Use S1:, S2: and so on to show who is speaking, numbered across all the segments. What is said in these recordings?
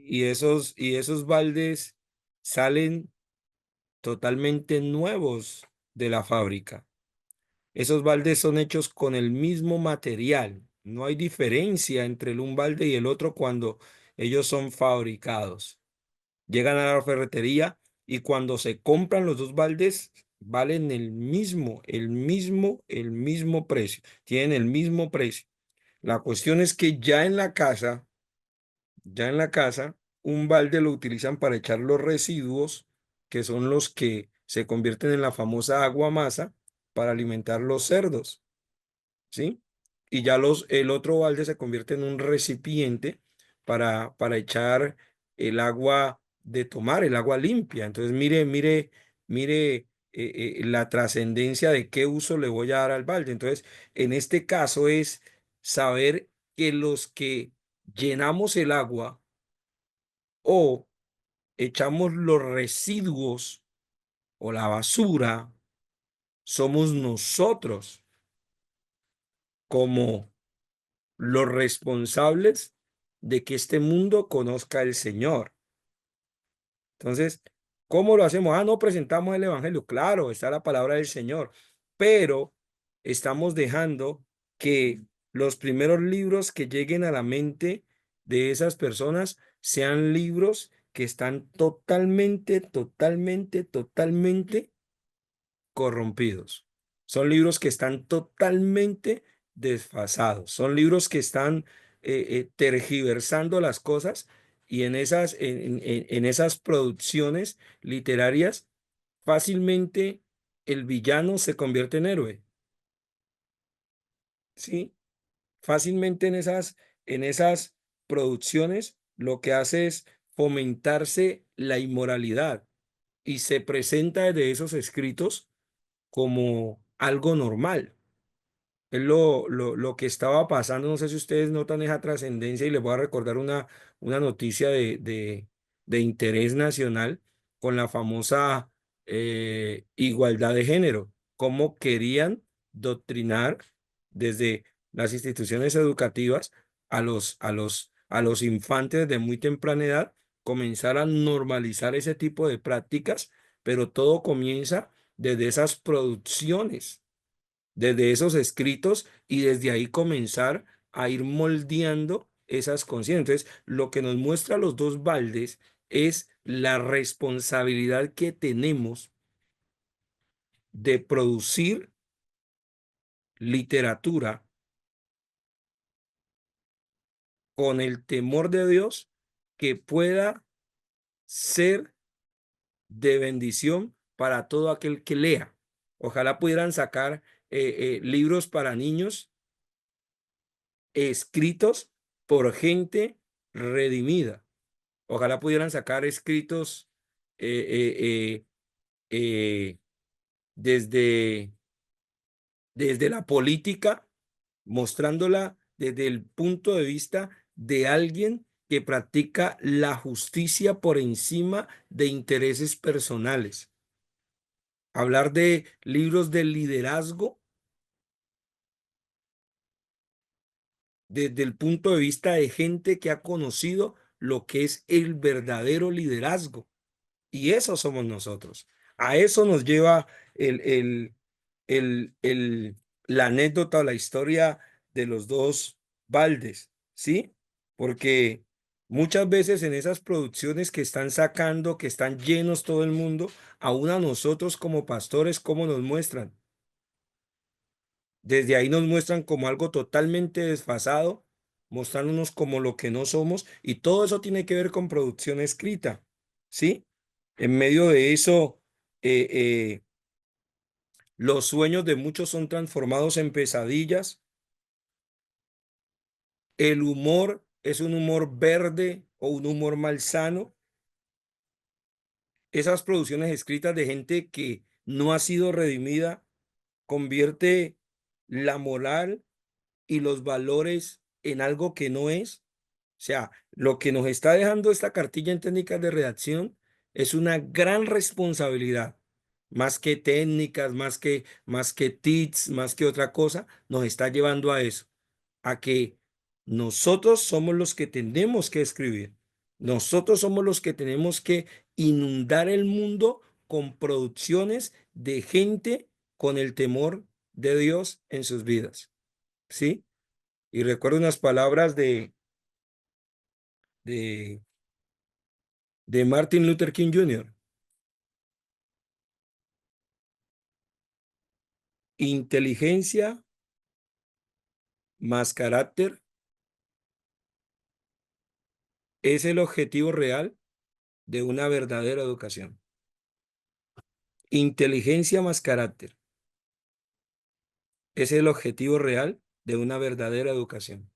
S1: y esos baldes salen totalmente nuevos de la fábrica. Esos baldes son hechos con el mismo material. No hay diferencia entre un balde y el otro cuando ellos son fabricados. Llegan a la ferretería y cuando se compran los dos baldes, valen el mismo precio. Tienen el mismo precio. La cuestión es que ya en la casa, un balde lo utilizan para echar los residuos, que son los que se convierten en la famosa agua masa para alimentar los cerdos, ¿sí? Y ya el otro balde se convierte en un recipiente para echar el agua de tomar, el agua limpia. Entonces, mire la trascendencia de qué uso le voy a dar al balde. Entonces, en este caso es saber que los que llenamos el agua o echamos los residuos o la basura, somos nosotros como los responsables de que este mundo conozca al Señor. Entonces, ¿cómo lo hacemos? No presentamos el Evangelio. Claro, está la palabra del Señor, pero estamos dejando que los primeros libros que lleguen a la mente de esas personas sean libros que están totalmente, totalmente, totalmente corrompidos. Son libros que están totalmente desfasados. Son libros que están tergiversando las cosas y en esas producciones literarias fácilmente el villano se convierte en héroe. ¿Sí? Fácilmente en esas producciones lo que hace es fomentarse la inmoralidad y se presenta desde esos escritos como algo normal. Es lo que estaba pasando. No sé si ustedes notan esa trascendencia y les voy a recordar una noticia de interés nacional con la famosa igualdad de género, cómo querían doctrinar desde las instituciones educativas a los infantes de muy temprana edad, comenzar a normalizar ese tipo de prácticas, pero todo comienza desde esas producciones, desde esos escritos, y desde ahí comenzar a ir moldeando esas conciencias. Entonces, lo que nos muestra los dos baldes es la responsabilidad que tenemos de producir literatura con el temor de Dios que pueda ser de bendición para todo aquel que lea. Ojalá pudieran sacar libros para niños escritos por gente redimida. Ojalá pudieran sacar escritos eh, eh, desde, desde la política, mostrándola desde el punto de vista de alguien que practica la justicia por encima de intereses personales. Hablar de libros de liderazgo desde el punto de vista de gente que ha conocido lo que es el verdadero liderazgo. Y eso somos nosotros. A eso nos lleva el, el, la anécdota o la historia de los dos baldes, ¿sí? Porque muchas veces en esas producciones que están sacando, que están llenos todo el mundo, aún a nosotros como pastores, ¿cómo nos muestran? Desde ahí nos muestran como algo totalmente desfasado, mostrándonos como lo que no somos, y todo eso tiene que ver con producción escrita, ¿sí? En medio de eso, eh, eh, los sueños de muchos son transformados en pesadillas. El humor es un humor verde o un humor malsano. Esas producciones escritas de gente que no ha sido redimida convierte la moral y los valores en algo que no es. O sea, lo que nos está dejando esta cartilla en técnicas de redacción es una gran responsabilidad. Más que técnicas, más que tips, más que otra cosa, nos está llevando a eso, a que nosotros somos los que tenemos que escribir. Nosotros somos los que tenemos que inundar el mundo con producciones de gente con el temor de Dios en sus vidas, ¿sí? Y recuerdo unas palabras de, de Martin Luther King Jr. Inteligencia más carácter es el objetivo real de una verdadera educación. Inteligencia más carácter es el objetivo real de una verdadera educación.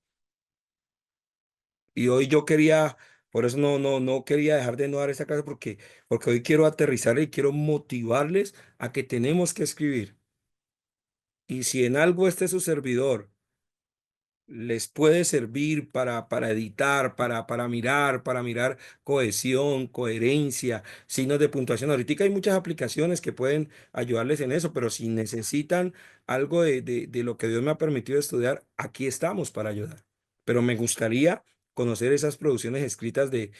S1: Y hoy yo quería, por eso no quería dejar de no dar esta clase porque hoy quiero aterrizar y quiero motivarles a que tenemos que escribir. Y si en algo este su servidor les puede servir para editar, para mirar cohesión, coherencia, signos de puntuación. Ahorita hay muchas aplicaciones que pueden ayudarles en eso, pero si necesitan algo de lo que Dios me ha permitido estudiar, aquí estamos para ayudar. Pero me gustaría conocer esas producciones escritas de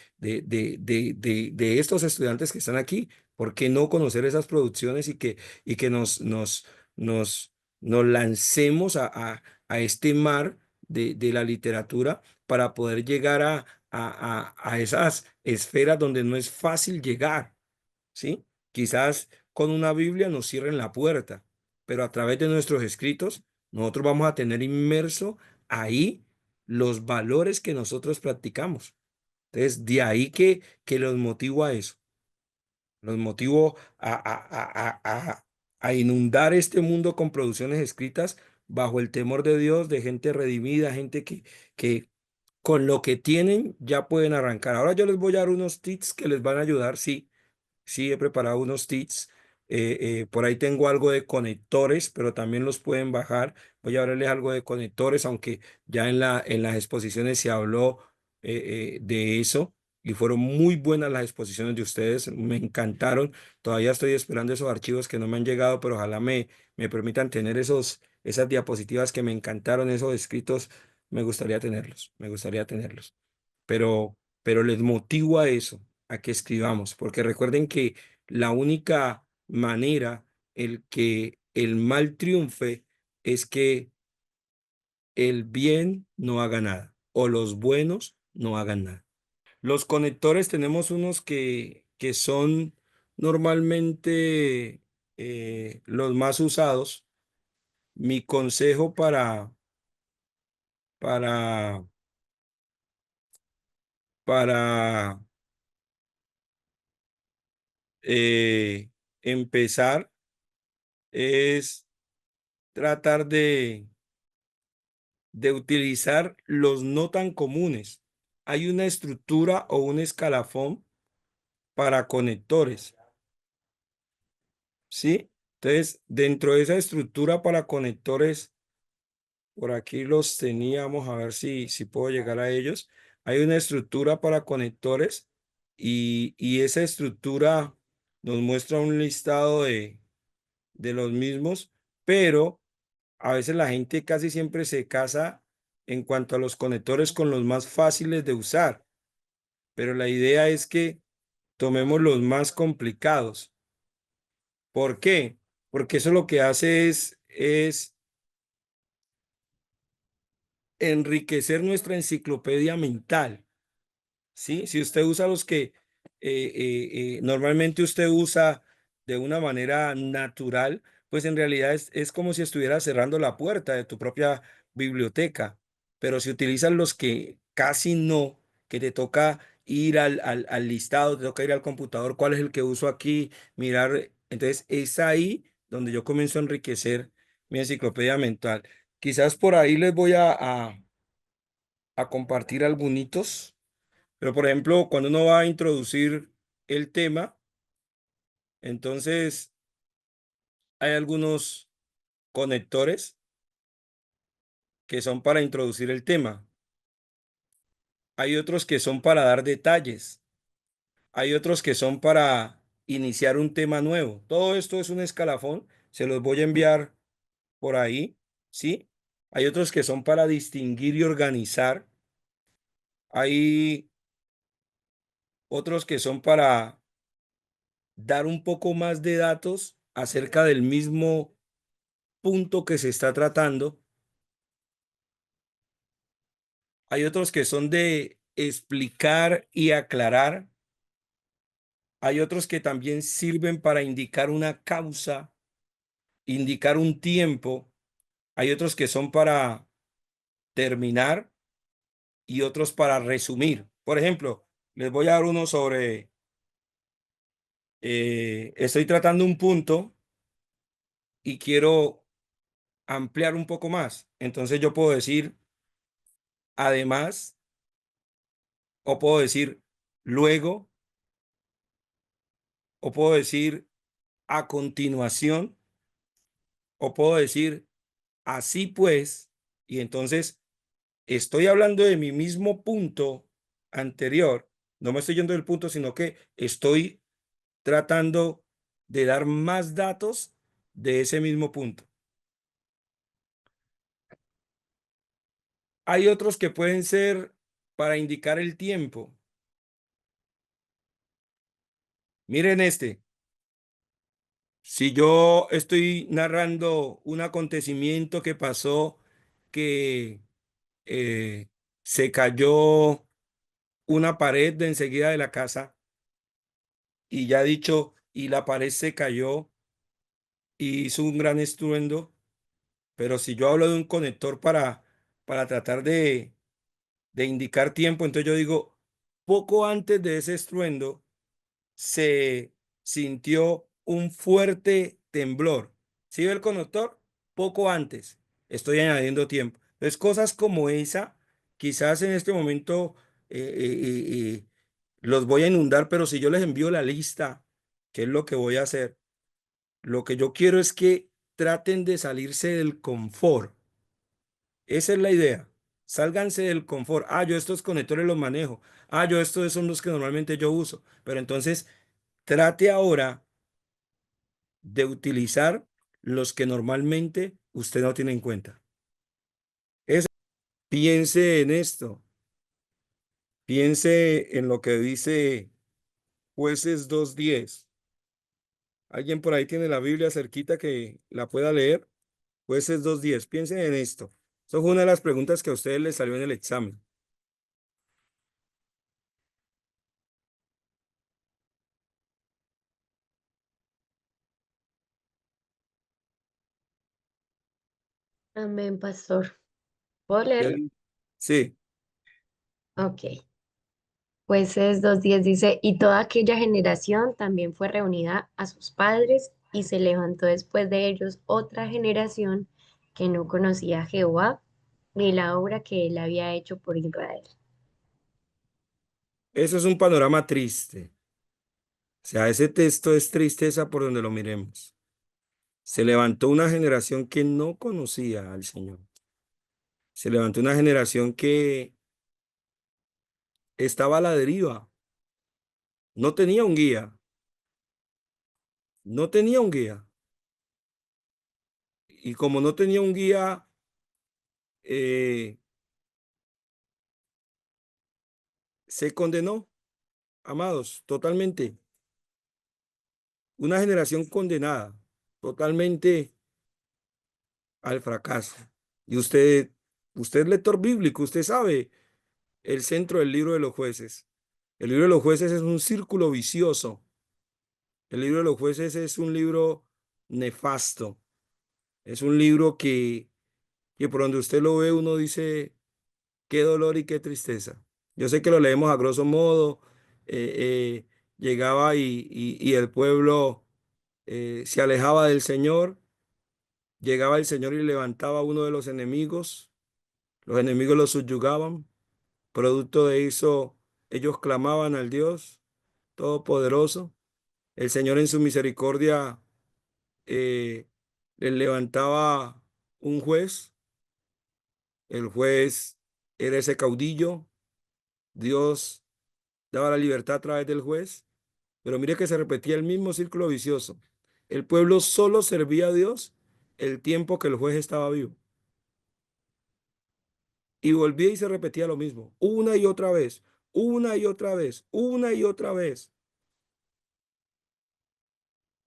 S1: estos estudiantes que están aquí. ¿Por qué no conocer esas producciones y que nos, nos lancemos a este mar de la literatura para poder llegar a esas esferas donde no es fácil llegar, ¿sí? Quizás con una Biblia nos cierren la puerta, pero a través de nuestros escritos nosotros vamos a tener inmerso ahí los valores que nosotros practicamos. Entonces, de ahí que los motivo a eso. Los motivo a inundar este mundo con producciones escritas bajo el temor de Dios, de gente redimida, gente que con lo que tienen ya pueden arrancar. Ahora yo les voy a dar unos tips que les van a ayudar, sí. Sí, he preparado unos tips. Por ahí tengo algo de conectores, pero también los pueden bajar. Voy a hablarles algo de conectores, aunque ya en las exposiciones se habló de eso y fueron muy buenas las exposiciones de ustedes. Me encantaron. Todavía estoy esperando esos archivos que no me han llegado, pero ojalá me permitan tener esas diapositivas que me encantaron, esos escritos. Me gustaría tenerlos, me gustaría tenerlos, pero les motivo a eso, a que escribamos, porque recuerden que la única manera el que el mal triunfe es que el bien no haga nada o los buenos no hagan nada. Los conectores tenemos unos que son normalmente los más usados. Mi consejo para, para eh, empezar es tratar de utilizar los no tan comunes. Hay una estructura o un escalafón para conectores, ¿sí? Entonces, dentro de esa estructura para conectores, por aquí los teníamos, a ver si puedo llegar a ellos. Hay una estructura para conectores y esa estructura nos muestra un listado de los mismos, pero a veces la gente casi siempre se casa en cuanto a los conectores con los más fáciles de usar, pero la idea es que tomemos los más complicados. ¿Por qué? Porque eso lo que hace es enriquecer nuestra enciclopedia mental. ¿Sí? Si usted usa los que normalmente usted usa de una manera natural, pues en realidad es como si estuviera cerrando la puerta de tu propia biblioteca. Pero si utilizas los que casi no, que te toca ir al listado, te toca ir al computador, cuál es el que uso aquí, mirar. Entonces es ahí donde yo comienzo a enriquecer mi enciclopedia mental. Quizás por ahí les voy a compartir algunos. Pero, por ejemplo, cuando uno va a introducir el tema, entonces hay algunos conectores que son para introducir el tema. Hay otros que son para dar detalles. Hay otros que son para iniciar un tema nuevo. Todo esto es un escalafón. Se los voy a enviar por ahí, ¿sí? Hay otros que son para distinguir y organizar. Hay otros que son para dar un poco más de datos acerca del mismo punto que se está tratando. Hay otros que son de explicar y aclarar. Hay otros que también sirven para indicar una causa, indicar un tiempo. Hay otros que son para terminar y otros para resumir. Por ejemplo, les voy a dar uno sobre, estoy tratando un punto y quiero ampliar un poco más. Entonces yo puedo decir, además, o puedo decir luego, o puedo decir a continuación, o puedo decir así pues, y entonces estoy hablando de mi mismo punto anterior, no me estoy yendo del punto, sino que estoy tratando de dar más datos de ese mismo punto. Hay otros que pueden ser para indicar el tiempo. Miren este. Si yo estoy narrando un acontecimiento que pasó, que eh, se cayó una pared de enseguida de la casa y ya dicho, y la pared se cayó y hizo un gran estruendo, pero si yo hablo de un conector para tratar de indicar tiempo, entonces yo digo, poco antes de ese estruendo se sintió un fuerte temblor. ¿Sí ve el conductor? Poco antes. Estoy añadiendo tiempo. Entonces, cosas como esa, quizás en este momento los voy a inundar, pero si yo les envío la lista, ¿qué es lo que voy a hacer? Lo que yo quiero es que traten de salirse del confort. Esa es la idea. Sálganse del confort. Ah, yo estos conectores los manejo. Ah, yo estos son los que normalmente yo uso. Pero entonces trate ahora de utilizar los que normalmente usted no tiene en cuenta. Es, piense en esto, piense en lo que dice Jueces 2:10. ¿Alguien por ahí tiene la Biblia cerquita que la pueda leer? Jueces 2:10. Piensen en esto. Eso fue una de las preguntas que a ustedes les salió en el examen.
S2: Amén, pastor. ¿Puedo
S1: ¿Qué
S2: leerlo?
S1: Sí,
S2: Ok. Jueces 2:10 dice, y toda aquella generación también fue reunida a sus padres y se levantó después de ellos otra generación que no conocía a Jehová ni la obra que él había hecho por Israel.
S1: eso es un panorama triste. O sea, ese texto es tristeza por donde lo miremos. Se levantó una generación que no conocía al Señor. Se levantó una generación que estaba a la deriva, no tenía un guía, no tenía un guía. Y como no tenía un guía, eh, se condenó, amados, totalmente. Una generación condenada totalmente al fracaso. Y usted es lector bíblico, usted sabe el centro del libro de los jueces. El libro de los jueces es un círculo vicioso. El libro de los jueces es un libro nefasto. Es un libro que por donde usted lo ve uno dice, qué dolor y qué tristeza. Yo sé que lo leemos a grosso modo. eh, llegaba y el pueblo se alejaba del Señor. Llegaba el Señor y levantaba a uno de los enemigos. Los enemigos los subyugaban. Producto de eso, ellos clamaban al Dios Todopoderoso. El Señor en su misericordia eh, les levantaba un juez. El juez era ese caudillo. Dios daba la libertad a través del juez, pero mire que se repetía el mismo círculo vicioso. El pueblo solo servía a Dios el tiempo que el juez estaba vivo. Y volvía y se repetía lo mismo, una y otra vez, una y otra vez, una y otra vez.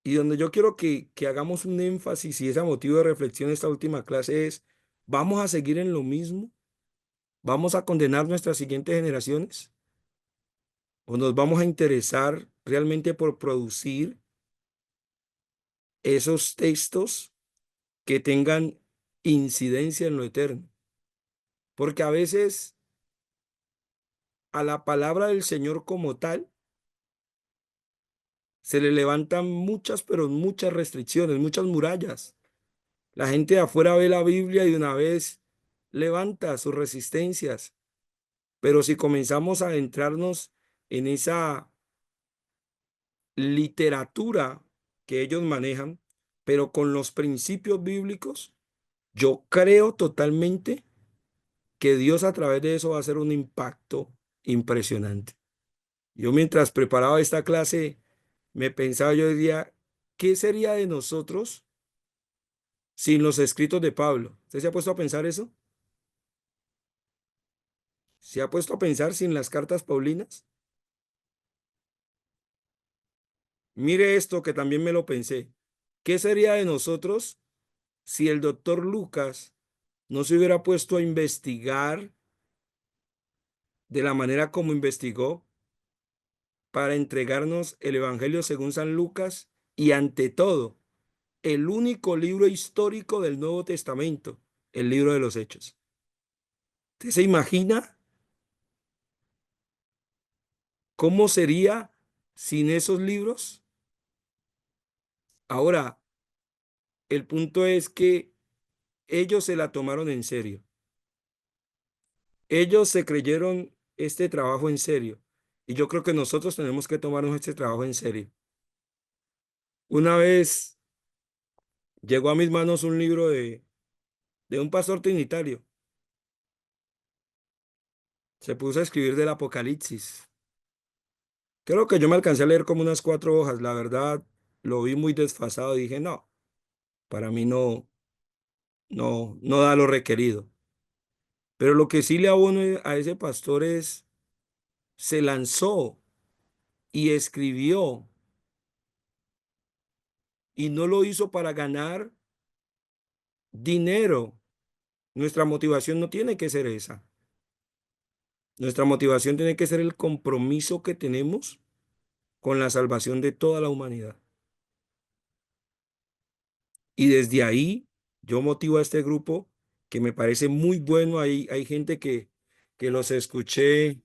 S1: Y donde yo quiero que hagamos un énfasis y ese motivo de reflexión esta última clase es, ¿vamos a seguir en lo mismo? ¿Vamos a condenar nuestras siguientes generaciones? ¿O nos vamos a interesar realmente por producir esos textos que tengan incidencia en lo eterno? Porque a veces a la palabra del Señor como tal se le levantan muchas, pero muchas restricciones, muchas murallas. La gente de afuera ve la Biblia y de una vez levanta sus resistencias. Pero si comenzamos a adentrarnos en esa literatura que ellos manejan, pero con los principios bíblicos, yo creo totalmente que Dios a través de eso va a hacer un impacto impresionante. Yo mientras preparaba esta clase, me pensaba, yo decía, ¿qué sería de nosotros sin los escritos de Pablo? ¿Usted se ha puesto a pensar eso? ¿Se ha puesto a pensar sin las cartas paulinas? Mire esto que también me lo pensé. ¿Qué sería de nosotros si el doctor Lucas no se hubiera puesto a investigar de la manera como investigó para entregarnos el Evangelio según San Lucas y ante todo, el único libro histórico del Nuevo Testamento, el libro de los Hechos? ¿Usted se imagina cómo sería sin esos libros? Ahora, el punto es que ellos se la tomaron en serio. Ellos se creyeron este trabajo en serio. Y yo creo que nosotros tenemos que tomarnos este trabajo en serio. Una vez llegó a mis manos un libro de un pastor trinitario. Se puso a escribir del Apocalipsis. Creo que yo me alcancé a leer como unas 4 hojas. La verdad, lo vi muy desfasado. Dije, no, para mí no da lo requerido. Pero lo que sí le abono a ese pastor es, se lanzó y escribió y no lo hizo para ganar dinero. Nuestra motivación no tiene que ser esa. Nuestra motivación tiene que ser el compromiso que tenemos con la salvación de toda la humanidad. Y desde ahí yo motivo a este grupo que me parece muy bueno. Hay gente que los escuché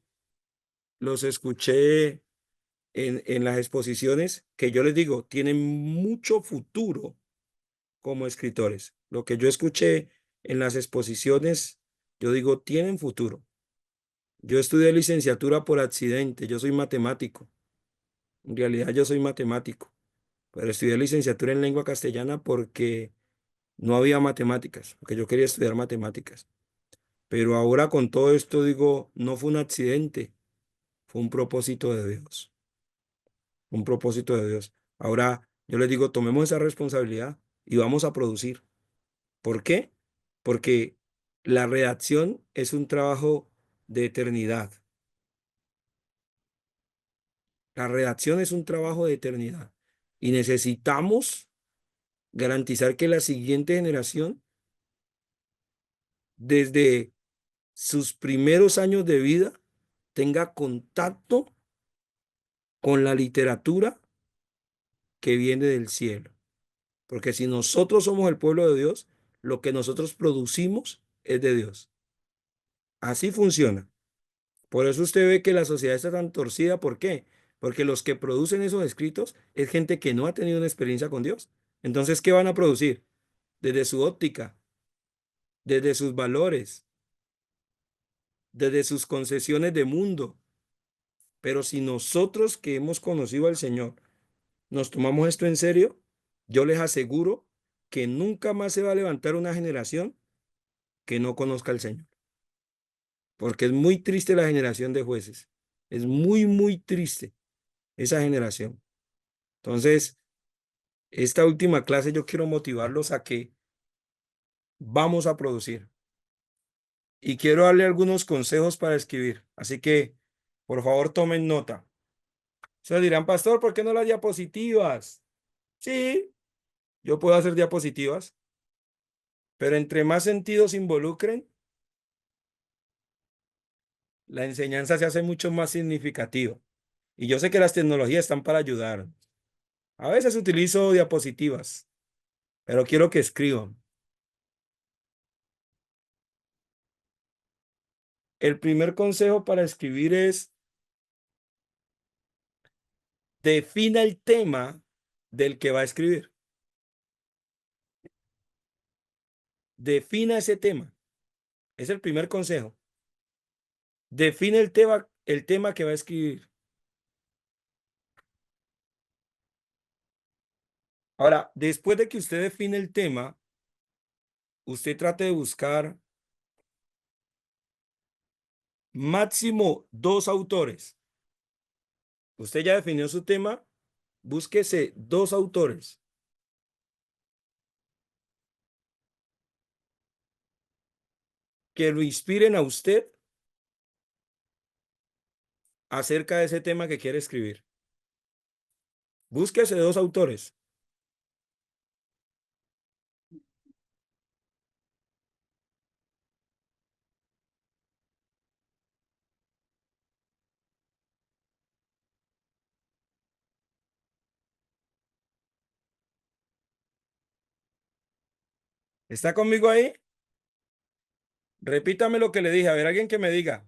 S1: en las exposiciones, que yo les digo, tienen mucho futuro como escritores. Lo que yo escuché en las exposiciones, yo digo, tienen futuro. Yo estudié licenciatura por accidente, yo soy matemático. En realidad yo soy matemático, pero estudié licenciatura en lengua castellana porque no había matemáticas, porque yo quería estudiar matemáticas. Pero ahora con todo esto digo, no fue un accidente, fue un propósito de Dios, un propósito de Dios. Ahora yo les digo, tomemos esa responsabilidad y vamos a producir. ¿Por qué? Porque la redacción es un trabajo de eternidad. La redacción es un trabajo de eternidad y necesitamos garantizar que la siguiente generación, desde sus primeros años de vida, tenga contacto con la literatura que viene del cielo. Porque si nosotros somos el pueblo de Dios, lo que nosotros producimos es de Dios. Así funciona. Por eso usted ve que la sociedad está tan torcida. ¿Por qué? Porque los que producen esos escritos es gente que no ha tenido una experiencia con Dios. Entonces, ¿qué van a producir? Desde su óptica, desde sus valores, desde sus concesiones de mundo. Pero si nosotros que hemos conocido al Señor nos tomamos esto en serio, yo les aseguro que nunca más se va a levantar una generación que no conozca al Señor. Porque es muy triste la generación de jueces. Es muy, muy triste esa generación. Entonces, esta última clase yo quiero motivarlos a que vamos a producir. Y quiero darle algunos consejos para escribir. Así que Por favor, tomen nota. Se dirán, pastor, ¿por qué no las diapositivas? Sí, yo puedo hacer diapositivas, pero entre más sentidos involucren, la enseñanza se hace mucho más significativa. Y yo sé que las tecnologías están para ayudar. A veces utilizo diapositivas, pero quiero que escriban. El primer consejo para escribir es defina el tema del que va a escribir. Defina ese tema. Es el primer consejo. Define el tema que va a escribir. Ahora, después de que usted define el tema, usted trate de buscar máximo dos autores. Usted ya definió su tema, búsquese dos autores que lo inspiren a usted acerca de ese tema que quiere escribir. Búsquese dos autores. ¿Está conmigo ahí? Repítame lo que le dije. A ver, alguien que me diga.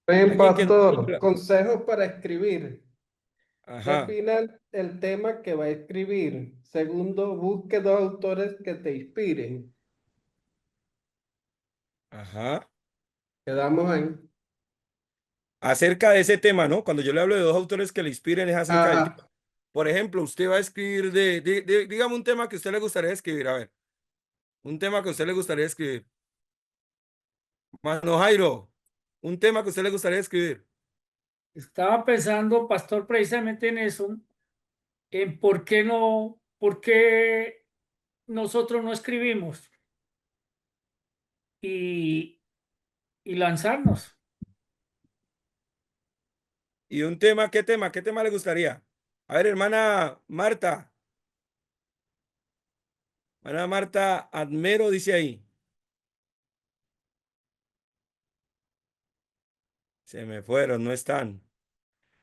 S3: Bien,
S1: Alguien que no
S3: pastor,
S1: cumpla.
S3: consejos para escribir.
S1: Ajá,
S3: Defina el tema que va a escribir. Segundo, busque dos autores que te inspiren.
S1: ajá.
S3: Quedamos ahí.
S1: Acerca de ese tema, ¿no? Cuando yo le hablo de dos autores que le inspiren, es acerca del tema.
S3: Ajá.
S1: Por ejemplo, usted va a escribir dígame un tema que a usted le gustaría escribir. A ver, un tema que a usted le gustaría escribir. Mano Jairo, un tema que a usted le gustaría escribir.
S4: Estaba pensando, pastor, precisamente en eso, en por qué nosotros no escribimos y, y lanzarnos.
S1: ¿Y un tema, qué tema? ¿Qué tema le gustaría? A ver, hermana Marta Admero dice ahí. Se me fueron, no están.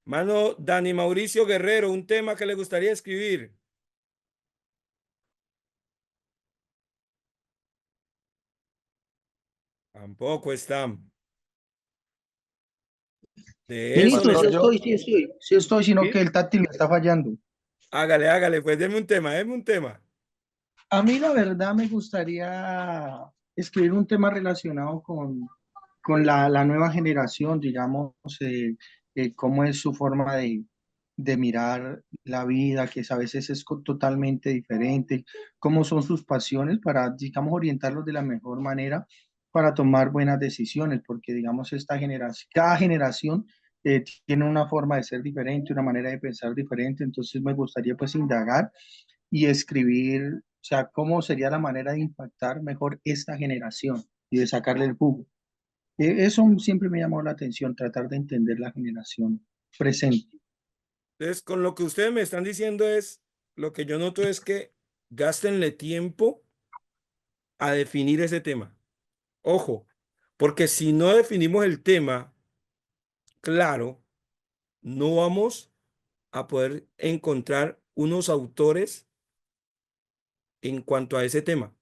S1: Mano Dani Mauricio Guerrero, un tema que le gustaría escribir. Tampoco están. De eso
S5: Ministro,
S3: Pastor, yo,
S5: sí estoy, sino que
S1: sí.
S5: el táctil me está fallando.
S1: Hágale, pues deme un tema, deme un tema.
S5: A mí la verdad me gustaría escribir un tema relacionado con la nueva generación, digamos, cómo es su forma de mirar la vida, que a veces es totalmente diferente, cómo son sus pasiones para, digamos, orientarlos de la mejor manera para tomar buenas decisiones, porque, digamos, esta generación, cada generación tiene una forma de ser diferente, una manera de pensar diferente, entonces me gustaría pues indagar y escribir, o sea, cómo sería la manera de impactar mejor esta generación y de sacarle el jugo. Eso siempre me llamó la atención, tratar de entender la generación presente.
S1: Entonces, con lo que ustedes me están diciendo lo que yo noto es que gástenle tiempo a definir ese tema. Ojo, porque si no definimos el tema, claro, no vamos a poder encontrar unos autores en cuanto a ese tema.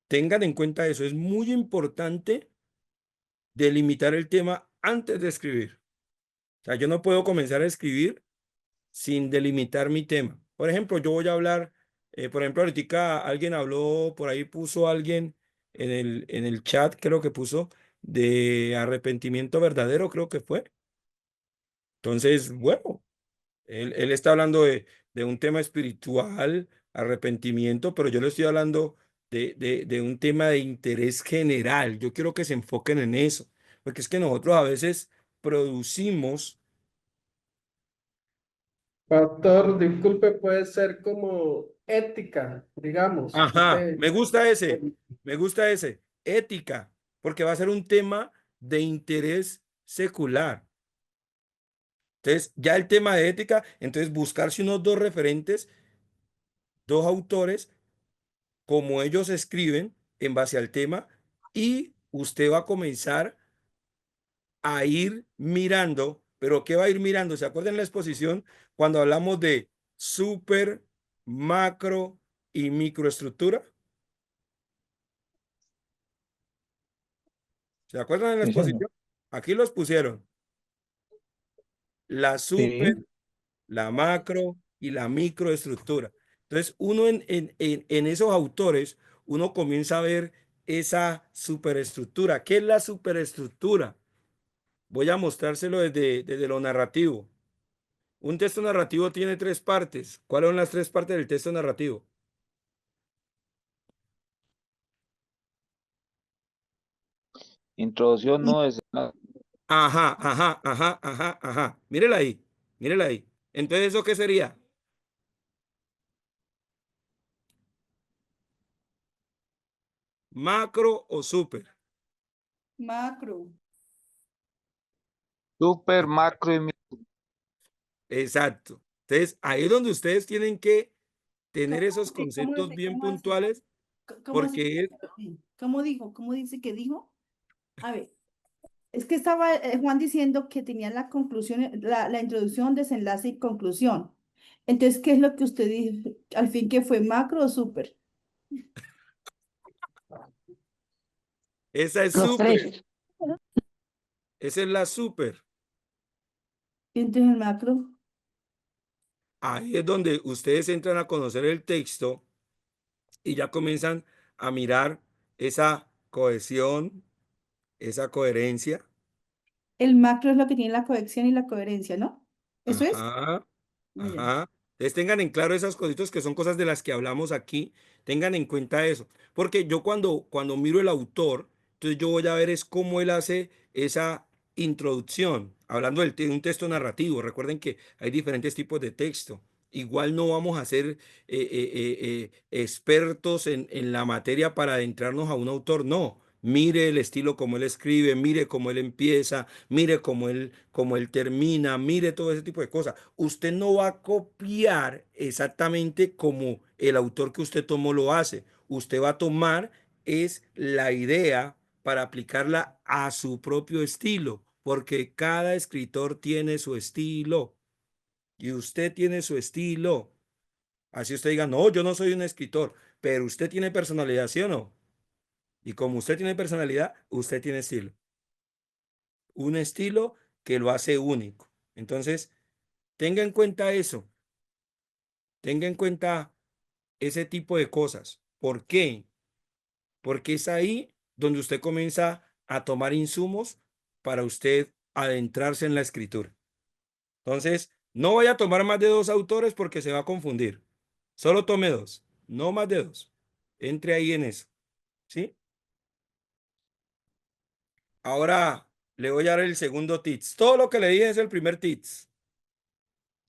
S1: Tengan en cuenta eso, es muy importante delimitar el tema antes de escribir. O sea, yo no puedo comenzar a escribir sin delimitar mi tema. Por ejemplo, yo voy a hablar, por ejemplo, ahorita alguien habló, por ahí puso alguien en el chat, creo que puso, de arrepentimiento verdadero, creo que fue. Entonces, bueno, él está hablando de un tema espiritual, arrepentimiento, pero yo le estoy hablando de un tema de interés general. Yo quiero que se enfoquen en eso, porque es que nosotros a veces producimos.
S3: pastor, disculpe, puede ser como ética, digamos.
S1: Ajá, me gusta ese, ética, porque va a ser un tema de interés secular. Entonces, ya el tema de ética, entonces buscarse unos dos referentes, dos autores, como ellos escriben en base al tema, y usted va a comenzar a ir mirando, pero ¿qué va a ir mirando? ¿Se acuerdan en la exposición cuando hablamos de super, macro y microestructura? ¿Se acuerdan en la
S5: Sí, señor.
S1: exposición? Aquí los pusieron. La super,
S5: Sí.
S1: la macro y la microestructura. Entonces, uno en esos autores, uno comienza a ver esa superestructura. ¿Qué es la superestructura? Voy a mostrárselo desde lo narrativo. Un texto narrativo tiene tres partes. ¿Cuáles son las tres partes del texto narrativo?
S6: Introducción, no es
S1: Ajá, ajá, ajá, ajá, ajá. Mírela ahí, mírela ahí. Entonces, ¿eso qué sería? ¿Macro o super?
S7: Macro.
S6: super, macro y
S1: Exacto. Entonces, ahí es donde ustedes tienen que
S7: ¿Cómo
S1: tener esos
S7: dice? ¿Cómo
S1: conceptos
S7: dice?
S1: bien
S7: ¿Cómo hace?
S1: puntuales,
S7: ¿Cómo hace?
S1: porque es,
S7: ¿Cómo dijo? ¿Cómo dice que dijo? A ver, es que estaba Juan diciendo que tenía la conclusión, la introducción, desenlace y conclusión. Entonces, ¿qué es lo que usted dijo al fin que fue macro o súper?
S1: esa es
S2: Los
S1: super,
S2: tres.
S1: esa es la super.
S7: ¿Y entonces el macro?
S1: Ahí es donde ustedes entran a conocer el texto y ya comienzan a mirar esa cohesión, esa coherencia.
S7: El macro es lo que tiene la cohesión y la coherencia, ¿no? ¿Eso es?
S1: Ajá,
S7: Ah, ya.
S1: ajá. Entonces tengan en claro esas cositas que son cosas de las que hablamos aquí. Tengan en cuenta eso. Porque yo cuando miro el autor, entonces yo voy a ver es cómo él hace esa introducción. Hablando de un texto narrativo. Recuerden que hay diferentes tipos de texto. Igual no vamos a ser expertos en la materia para adentrarnos a un autor. No. Mire el estilo como él escribe, mire cómo él empieza, mire cómo él termina, mire todo ese tipo de cosas. Usted no va a copiar exactamente como el autor que usted tomó lo hace. Usted va a tomar es la idea para aplicarla a su propio estilo, porque cada escritor tiene su estilo y usted tiene su estilo. Así usted diga, no, yo no soy un escritor, pero usted tiene personalidad, ¿sí o no? Y como usted tiene personalidad, usted tiene estilo. Un estilo que lo hace único. Entonces, tenga en cuenta eso. Tenga en cuenta ese tipo de cosas. ¿Por qué? Porque es ahí donde usted comienza a tomar insumos para usted adentrarse en la escritura. Entonces, no vaya a tomar más de dos autores porque se va a confundir. Solo tome dos, no más de dos. Entre ahí en eso. ¿Sí? Ahora le voy a dar el segundo tips. Todo lo que le dije es el primer tips.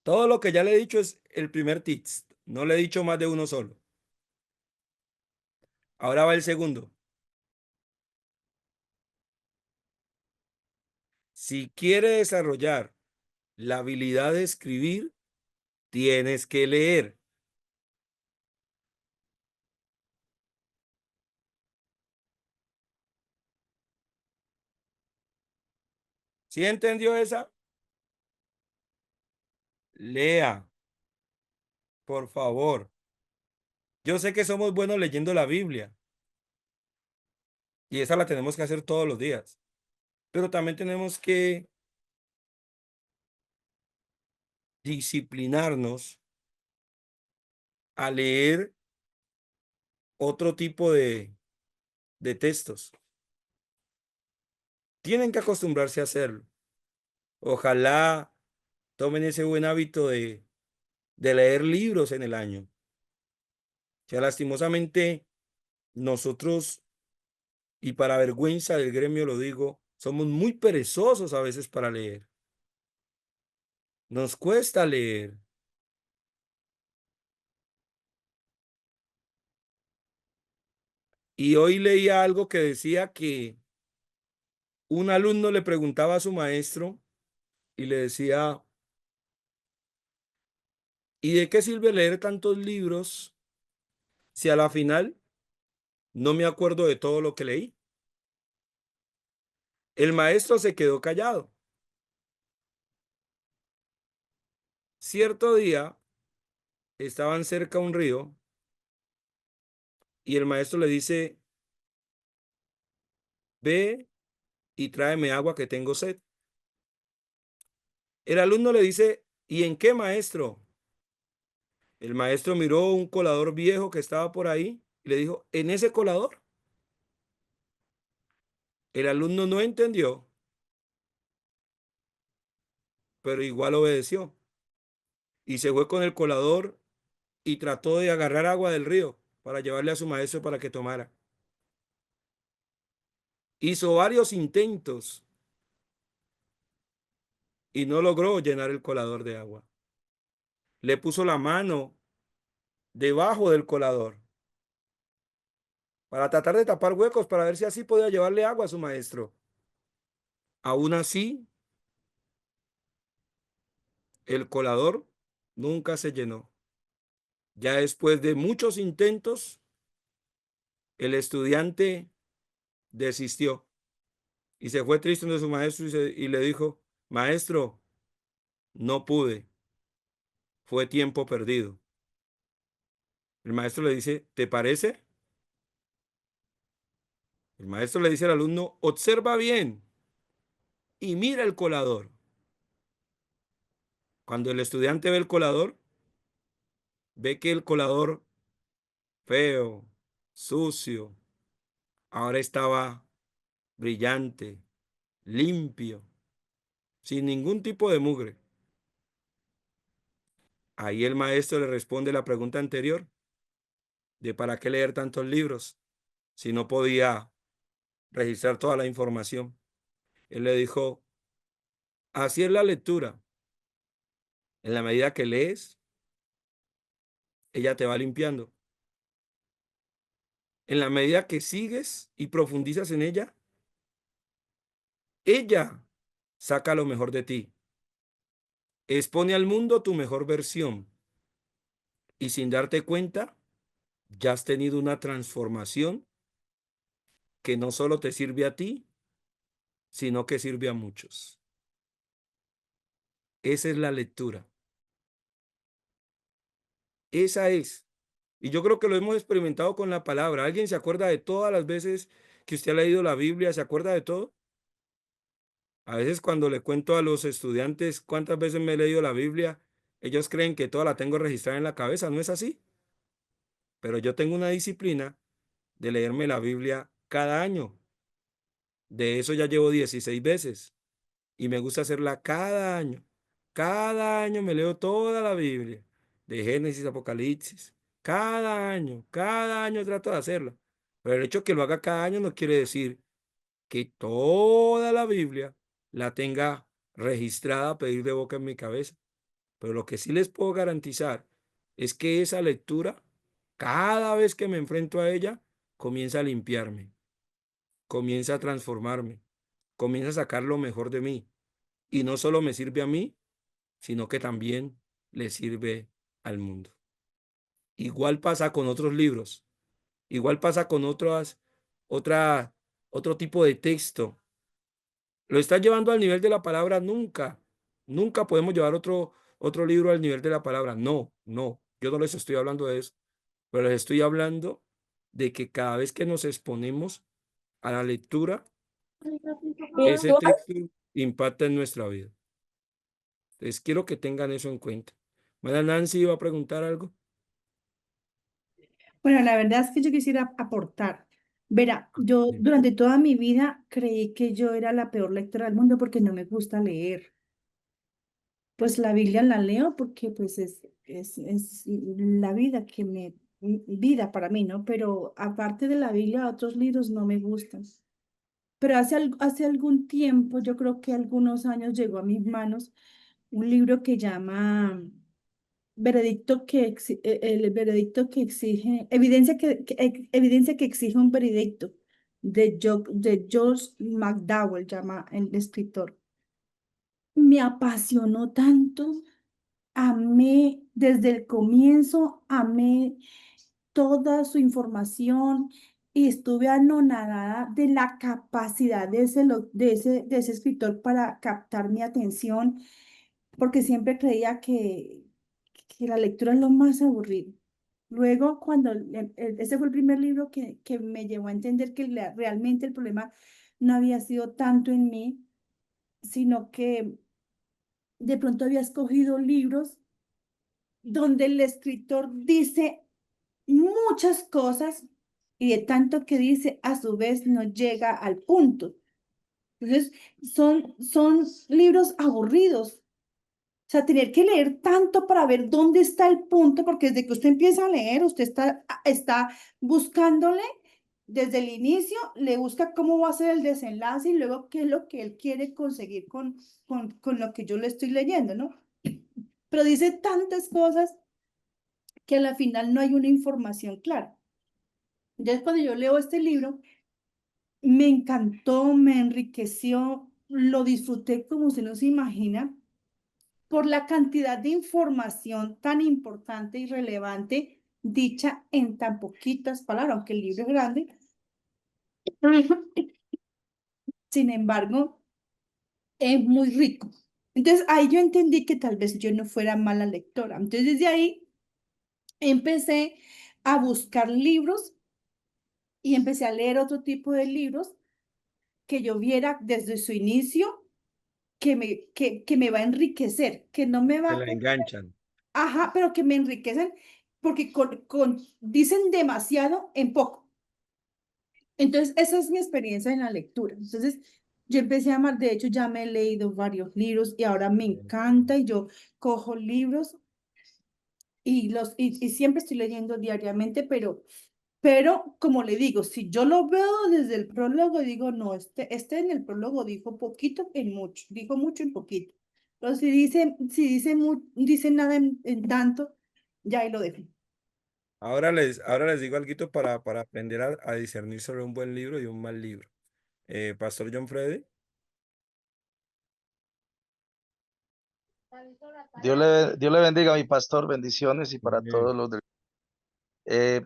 S1: Todo lo que ya le he dicho es el primer tips. No le he dicho más de uno solo. Ahora va el segundo. Si quiere desarrollar la habilidad de escribir, tienes que leer. ¿Sí entendió esa? Lea, por favor. Yo sé que somos buenos leyendo la Biblia y esa la tenemos que hacer todos los días, pero también tenemos que disciplinarnos a leer otro tipo de textos. Tienen que acostumbrarse a hacerlo. Ojalá tomen ese buen hábito de leer libros en el año. O sea, lastimosamente, nosotros, y para vergüenza del gremio lo digo, somos muy perezosos a veces para leer. Nos cuesta leer. Y hoy leía algo que decía que un alumno le preguntaba a su maestro y le decía, ¿y de qué sirve leer tantos libros si a la final no me acuerdo de todo lo que leí? El maestro se quedó callado. Cierto día estaban cerca a un río y el maestro le dice, ve y tráeme agua que tengo sed. El alumno le dice, ¿y en qué, maestro? El maestro miró un colador viejo que estaba por ahí y le dijo, ¿en ese colador? El alumno no entendió, pero igual obedeció y se fue con el colador y trató de agarrar agua del río para llevarle a su maestro para que tomara. Hizo varios intentos y no logró llenar el colador de agua. Le puso la mano debajo del colador para tratar de tapar huecos para ver si así podía llevarle agua a su maestro. Aún así, el colador nunca se llenó. Ya después de muchos intentos, el estudiante desistió y se fue triste de su maestro y le dijo, maestro, no pude, fue tiempo perdido. El maestro le dice, ¿te parece? El maestro le dice al alumno, observa bien y mira el colador. Cuando el estudiante ve el colador, ve que el colador feo, sucio, ahora estaba brillante, limpio, sin ningún tipo de mugre. Ahí el maestro le responde la pregunta anterior de para qué leer tantos libros si no podía registrar toda la información. Él le dijo, así es la lectura. En la medida que lees, ella te va limpiando. En la medida que sigues y profundizas en ella saca lo mejor de ti. Expone al mundo tu mejor versión. Y sin darte cuenta, ya has tenido una transformación que no solo te sirve a ti, sino que sirve a muchos. Esa es la lectura. Esa es. Y yo creo que lo hemos experimentado con la palabra. ¿Alguien se acuerda de todas las veces que usted ha leído la Biblia? ¿Se acuerda de todo? A veces cuando le cuento a los estudiantes cuántas veces me he leído la Biblia, ellos creen que toda la tengo registrada en la cabeza. No es así. Pero yo tengo una disciplina de leerme la Biblia cada año. De eso ya llevo 16 veces. Y me gusta hacerla cada año. Cada año me leo toda la Biblia, de Génesis, Apocalipsis. Cada año trato de hacerla. Pero el hecho de que lo haga cada año no quiere decir que toda la Biblia la tenga registrada a pedir de boca en mi cabeza. Pero lo que sí les puedo garantizar es que esa lectura, cada vez que me enfrento a ella, comienza a limpiarme, comienza a transformarme, comienza a sacar lo mejor de mí. Y no solo me sirve a mí, sino que también le sirve al mundo. Igual pasa con otros libros, igual pasa con otro tipo de texto. ¿Lo está llevando al nivel de la palabra? Nunca. Nunca podemos llevar otro libro al nivel de la palabra. No, no. Yo no les estoy hablando de eso. Pero les estoy hablando de que cada vez que nos exponemos a la lectura, ese texto impacta en nuestra vida. Entonces quiero que tengan eso en cuenta. Bueno, Nancy iba a preguntar algo.
S7: Bueno, la verdad es que yo quisiera aportar. Verá, yo
S1: Bien.
S7: durante toda mi vida creí que yo era la peor lectora del mundo porque no me gusta leer. Pues la Biblia la leo porque pues es la vida que vida para mí, ¿no? Pero aparte de la Biblia, otros libros no me gustan. Pero hace algún tiempo, yo creo que algunos años, llegó a mis manos un libro que llama el veredicto que exige, evidencia que exige un veredicto, de George McDowell, llama el escritor. Me apasionó tanto, amé desde el comienzo, amé toda su información y estuve anonadada de la capacidad de ese escritor para captar mi atención, porque siempre creía que la lectura es lo más aburrido. Luego, ese fue el primer libro que me llevó a entender que realmente el problema no había sido tanto en mí, sino que de pronto había escogido libros donde el escritor dice muchas cosas y de tanto que dice, a su vez no llega al punto. Entonces, son libros aburridos. O sea, tener que leer tanto para ver dónde está el punto, porque desde que usted empieza a leer, usted está buscándole desde el inicio, le busca cómo va a ser el desenlace y luego qué es lo que él quiere conseguir con lo que yo le estoy leyendo, ¿no? Pero dice tantas cosas que a la final no hay una información clara. Entonces, cuando yo leo este libro, me encantó, me enriqueció, lo disfruté como se no se imagina, por la cantidad de información tan importante y relevante dicha en tan poquitas palabras, aunque el libro es grande. Sin embargo, es muy rico. Entonces, ahí yo entendí que tal vez yo no fuera mala lectora. Entonces, desde ahí empecé a buscar libros y empecé a leer otro tipo de libros que yo viera desde su inicio que me va a enriquecer, que no me va
S1: Se
S7: a...
S1: la enganchan.
S7: Ajá, pero que me enriquecen porque dicen demasiado en poco. Entonces, esa es mi experiencia en la lectura. Entonces, yo empecé a amar, de hecho, ya me he leído varios libros y ahora me encanta y yo cojo libros y siempre estoy leyendo diariamente, pero como le digo, si yo lo veo desde el prólogo, digo, no, este en el prólogo dijo poquito en mucho, dijo mucho en poquito. Pero dice nada en tanto, ya ahí lo dejo.
S1: Ahora les digo algo para aprender a discernir sobre un buen libro y un mal libro. Pastor John Freddy.
S6: Dios le bendiga, mi pastor, bendiciones y para
S1: Amén.
S6: todos los del... Eh,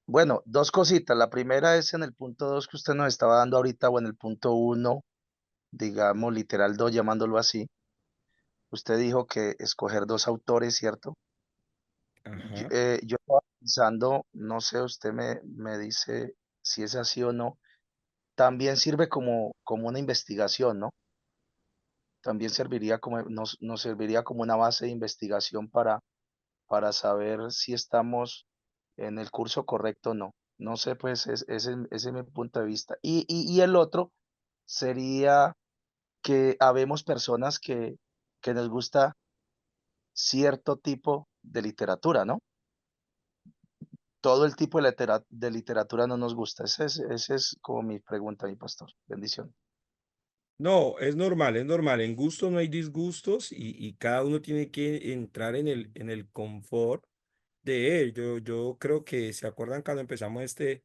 S6: bueno, dos cositas. La primera es en el punto 2 que usted nos estaba dando ahorita, o en el punto 1, digamos, literal 2, llamándolo así. Usted dijo que escoger dos autores, ¿cierto?
S1: Ajá.
S6: Yo estaba pensando, no sé, usted me dice si es así o no, también sirve como una investigación, ¿no? También serviría nos serviría como una base de investigación para saber si estamos en el curso correcto o no. No sé, pues ese es mi punto de vista. Y el otro sería que habemos personas que nos gusta cierto tipo de literatura, ¿no? Todo el tipo de literatura no nos gusta. Ese es como mi pregunta, mi pastor. Bendición.
S1: No, es normal, es normal. En gusto no hay disgustos y cada uno tiene que entrar en el confort de él. Yo creo que se acuerdan cuando empezamos este,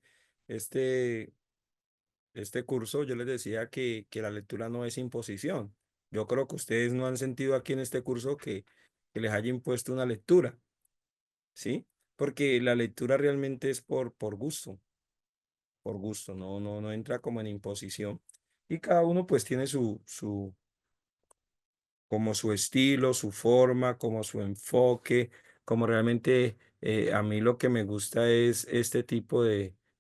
S1: este curso, yo les decía que la lectura no es imposición. Yo creo que ustedes no han sentido aquí en este curso que les haya impuesto una lectura, ¿sí? Porque la lectura realmente es por gusto, no entra como en imposición. Y cada uno pues tiene como su estilo, su forma, como su enfoque, como realmente a mí lo que me gusta es este tipo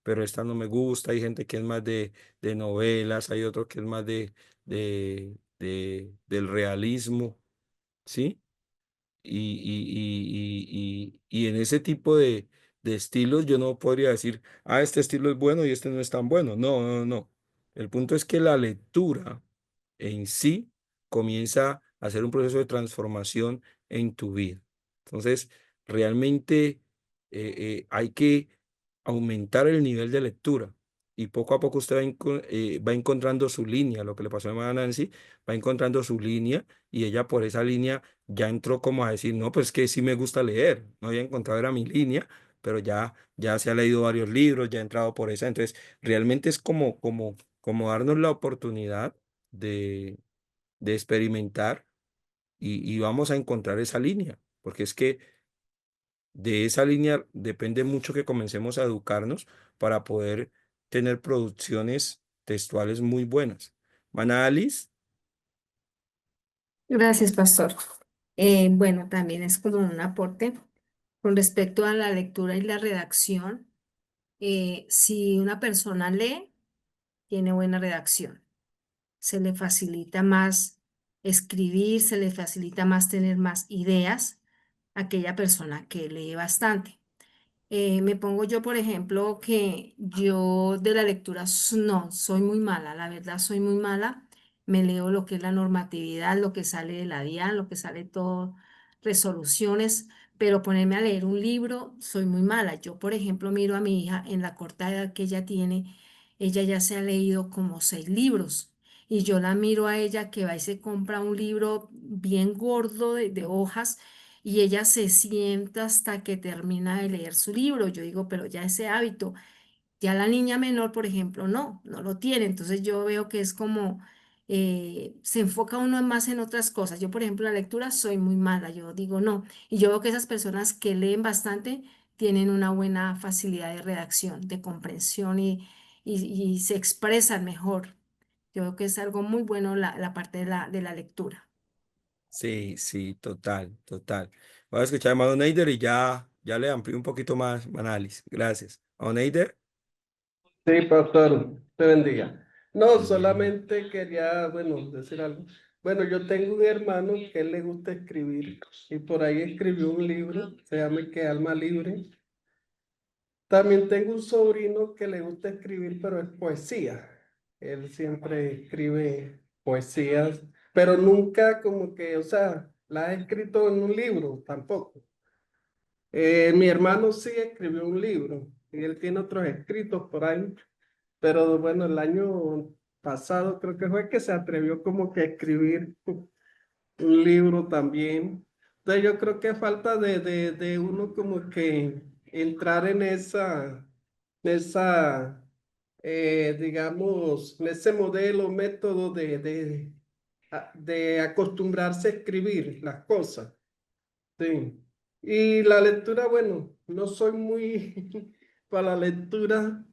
S1: pero esta no me gusta, hay gente que es más de novelas, hay otro que es más del realismo, ¿sí? Y en ese tipo de estilos yo no podría decir, ah, este estilo es bueno y este no es tan bueno. No, no, no. El punto es que la lectura en sí comienza a hacer un proceso de transformación en tu vida. Entonces, realmente hay que aumentar el nivel de lectura y poco a poco usted va encontrando su línea, lo que le pasó a mi hermana Nancy, va encontrando su línea y ella por esa línea ya entró como a decir, no, pues que sí me gusta leer, no había encontrado era mi línea, pero ya se ha leído varios libros, ya ha entrado por esa. Entonces, realmente es como darnos la oportunidad de experimentar y vamos a encontrar esa línea, porque es que de esa línea depende mucho que comencemos a educarnos para poder tener producciones textuales muy buenas. Mana Alice,
S8: Gracias, pastor. Bueno, también es como un aporte con respecto a la lectura y la redacción. Si una persona lee, tiene buena redacción. Se le facilita más escribir, se le facilita más tener más ideas a aquella persona que lee bastante. Me pongo yo, por ejemplo, que yo de la lectura no, soy muy mala, la verdad soy muy mala. Me leo lo que es la normatividad, lo que sale de la DIAN, lo que sale todo, resoluciones, pero ponerme a leer un libro, soy muy mala. Yo, por ejemplo, miro a mi hija en la corta edad que ella tiene, ella ya se ha leído como 6 libros. Y yo la miro a ella que va y se compra un libro bien gordo de hojas y ella se sienta hasta que termina de leer su libro. Yo digo, pero ya ese hábito, ya la niña menor, por ejemplo, no lo tiene. Entonces yo veo que es como, se enfoca uno más en otras cosas. Yo, por ejemplo, la lectura soy muy mala, yo digo no. Y yo veo que esas personas que leen bastante tienen una buena facilidad de redacción, de comprensión y se expresan mejor. Yo veo que es algo muy bueno la parte de la lectura.
S1: sí, sí, total, total. Voy a escuchar a Mano Neider y ya le amplío un poquito más, Mana Alice. Gracias. Mano Neider.
S3: Sí, pastor, te bendiga. No,
S1: Bien.
S3: solamente quería, bueno, decir algo. Bueno, yo tengo un hermano que él le gusta escribir y por ahí escribió un libro, se llama que Alma Libre. También tengo un sobrino que le gusta escribir, pero es poesía. Él siempre escribe poesías, pero nunca como que, o sea, la ha escrito en un libro tampoco. Mi hermano sí escribió un libro y él tiene otros escritos por ahí, pero bueno, el año pasado creo que fue que se atrevió como que a escribir un libro también. Entonces yo creo que falta de uno como que entrar en esa, digamos, en ese modelo, método de acostumbrarse a escribir las cosas. Sí. Y la lectura, bueno, no soy muy para la lectura,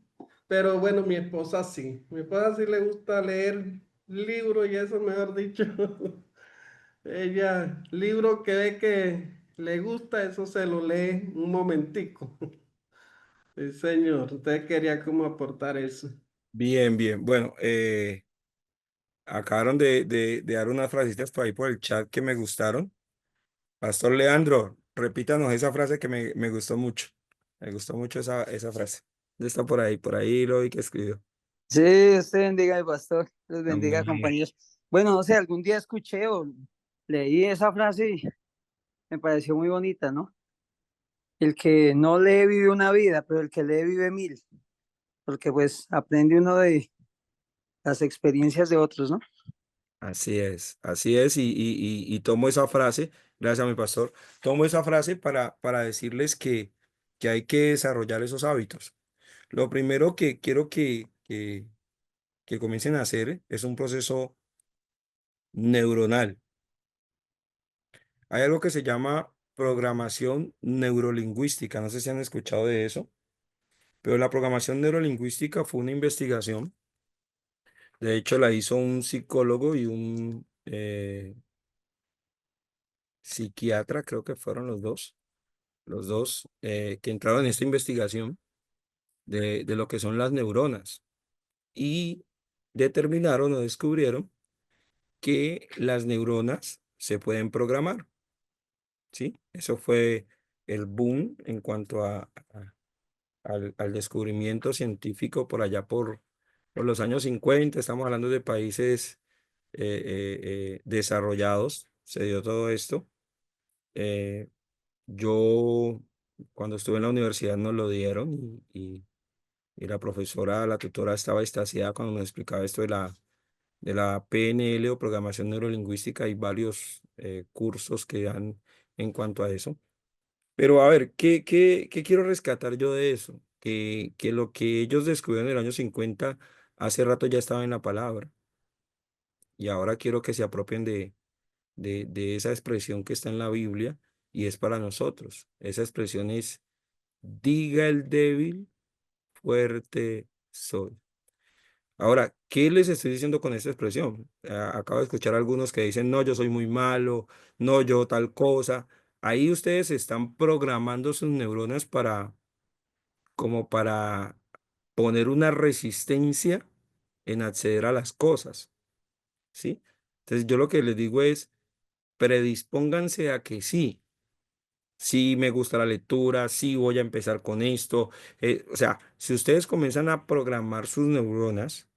S3: pero bueno, mi esposa sí. Mi esposa sí le gusta leer libros y eso, mejor dicho. Ella, libro que ve que le gusta, eso se lo lee un momentico. Sí, señor. Usted quería como aportar eso.
S1: Bien, bien. Bueno, acabaron de dar unas frasitas por ahí por el chat que me gustaron. Pastor Leandro, repítanos esa frase que me gustó mucho. Me gustó mucho esa frase. ¿Dónde está por ahí? Por ahí lo vi que escribió.
S9: Sí, usted bendiga, mi pastor. Los bendiga,
S1: Amén.
S9: compañeros. Bueno, no sé, algún día escuché o leí esa frase y me pareció muy bonita, ¿no? El que no lee vive una vida, pero el que lee vive 1000, porque pues aprende uno de las experiencias de otros, ¿no?
S1: Así es, y tomo esa frase, gracias a mi pastor, tomo esa frase para decirles que hay que desarrollar esos hábitos. Lo primero que quiero que comiencen a hacer es un proceso neuronal. Hay algo que se llama programación neurolingüística, no sé si han escuchado de eso, pero la programación neurolingüística fue una investigación, de hecho la hizo un psicólogo y un psiquiatra, creo que fueron los dos que entraron en esta investigación de lo que son las neuronas y determinaron o descubrieron que las neuronas se pueden programar, ¿sí? Eso fue el boom en cuanto al descubrimiento científico por allá por los años 50. Estamos hablando de países desarrollados, se dio todo esto. Eh, yo, cuando estuve en la universidad, nos lo dieron y la profesora, la tutora estaba extasiada cuando nos explicaba esto de la PNL o programación neurolingüística. Hay varios cursos que dan en cuanto a eso. Pero a ver, ¿qué quiero rescatar yo de eso? Que lo que ellos descubrieron en el año 50 hace rato ya estaba en la palabra. Y ahora quiero que se apropien de esa expresión que está en la Biblia y es para nosotros. Esa expresión es, diga el débil, fuerte soy. Ahora, ¿qué les estoy diciendo con esta expresión? Acabo de escuchar a algunos que dicen, no, yo soy muy malo, no, yo tal cosa. Ahí ustedes están programando sus neuronas como para poner una resistencia en acceder a las cosas, ¿sí? Entonces yo lo que les digo es, predispónganse a que sí, sí me gusta la lectura, sí voy a empezar con esto. O sea, si ustedes comienzan a programar sus neuronas,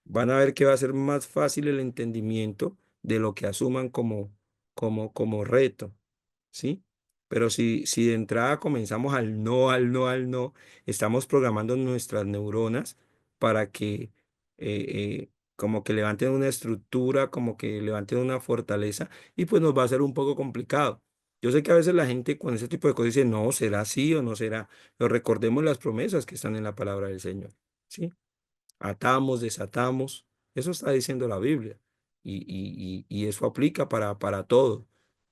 S1: van a ver que va a ser más fácil el entendimiento de lo que asuman como reto, ¿sí? Pero si de entrada comenzamos al no, al no, al no, estamos programando nuestras neuronas para que como que levanten una estructura, como que levanten una fortaleza, y pues nos va a ser un poco complicado. Yo sé que a veces la gente con ese tipo de cosas dice, no, será así o no será, pero recordemos las promesas que están en la palabra del Señor, ¿sí? Atamos, desatamos. Eso está diciendo la Biblia. Y eso aplica para todo.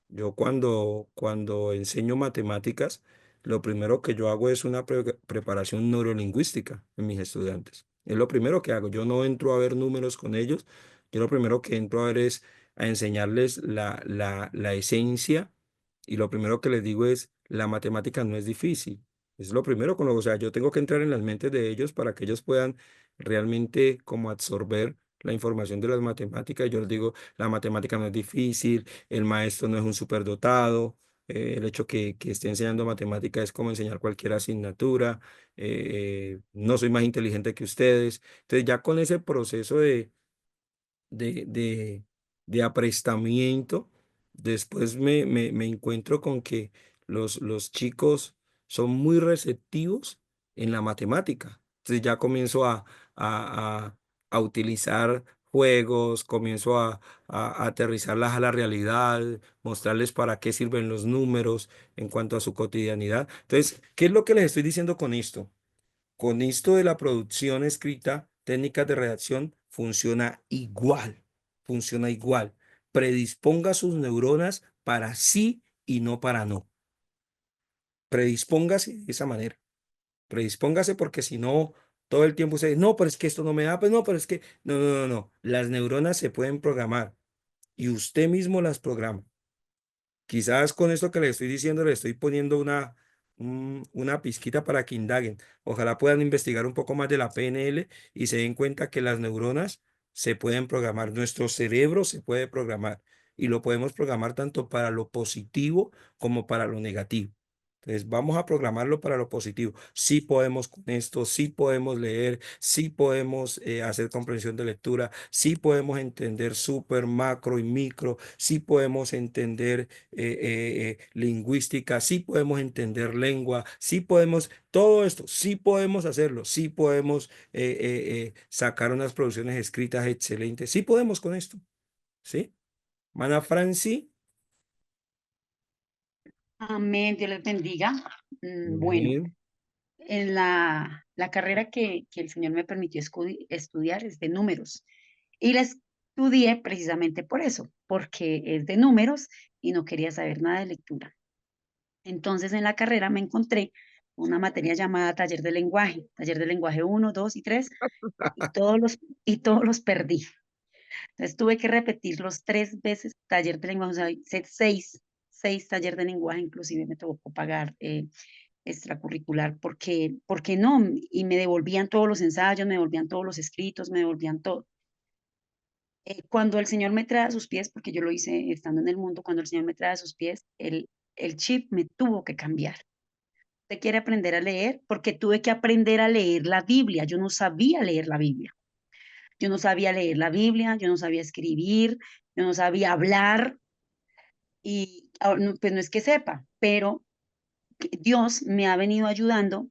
S1: Yo cuando enseño matemáticas, lo primero que yo hago es una preparación neurolingüística en mis estudiantes. Es lo primero que hago. Yo no entro a ver números con ellos. Yo lo primero que entro a ver es a enseñarles la esencia. Y lo primero que les digo es, la matemática no es difícil. Es lo primero con lo que, o sea, yo tengo que entrar en las mentes de ellos para que ellos puedan realmente como absorber la información de las matemáticas. Yo les digo, la matemática no es difícil, el maestro no es un superdotado, el hecho que esté enseñando matemática es como enseñar cualquier asignatura, no soy más inteligente que ustedes. Entonces ya con ese proceso de, de, de aprestamiento, después me encuentro con que los chicos son muy receptivos en la matemática. Entonces ya comienzo a, a utilizar juegos, comienzo a aterrizarlas a la realidad, mostrarles para qué sirven los números en cuanto a su cotidianidad. Entonces, ¿qué es lo que les estoy diciendo con esto? Con esto de la producción escrita, técnicas de redacción, funciona igual, funciona igual. Predisponga sus neuronas para sí y no para no. Predispóngase de esa manera. Predispóngase porque si no, todo el tiempo usted, no, pero es que esto no me da, pues no, pero es que, no, no, no, no. Las neuronas se pueden programar y usted mismo las programa. Quizás con esto que le estoy diciendo le estoy poniendo una pizquita para que indaguen. Ojalá puedan investigar un poco más de la PNL y se den cuenta que las neuronas se pueden programar, nuestro cerebro se puede programar y lo podemos programar tanto para lo positivo como para lo negativo. Entonces, vamos a programarlo para lo positivo. Sí podemos con esto, sí podemos leer, sí podemos hacer comprensión de lectura, sí podemos entender súper, macro y micro, sí podemos entender lingüística, sí podemos entender lengua, sí podemos, todo esto, sí podemos hacerlo, sí podemos sacar unas producciones escritas excelentes, sí podemos con esto, ¿sí? Mana Franci,
S10: Amén, Dios les bendiga. Bueno,
S1: amén,
S10: en la carrera que el Señor me permitió estudiar es de números. Y la estudié precisamente por eso, porque es de números y no quería saber nada de lectura. Entonces en la carrera me encontré una materia llamada taller de lenguaje 1, 2 y 3, y todos los perdí. Entonces tuve que repetirlos 3 veces taller de lenguaje, o sea, hice seis taller de lenguaje, inclusive me tocó pagar extracurricular, porque no, y me devolvían todos los ensayos, me devolvían todos los escritos, me devolvían todo. Cuando el Señor me trae a sus pies, porque yo lo hice estando en el mundo, cuando el Señor me trae a sus pies, el chip me tuvo que cambiar. ¿Usted quiere aprender a leer? Porque tuve que aprender a leer la Biblia. Yo no sabía leer la Biblia. Yo no sabía leer la Biblia, yo no sabía escribir, yo no sabía hablar, y pues no es que sepa, pero Dios me ha venido ayudando.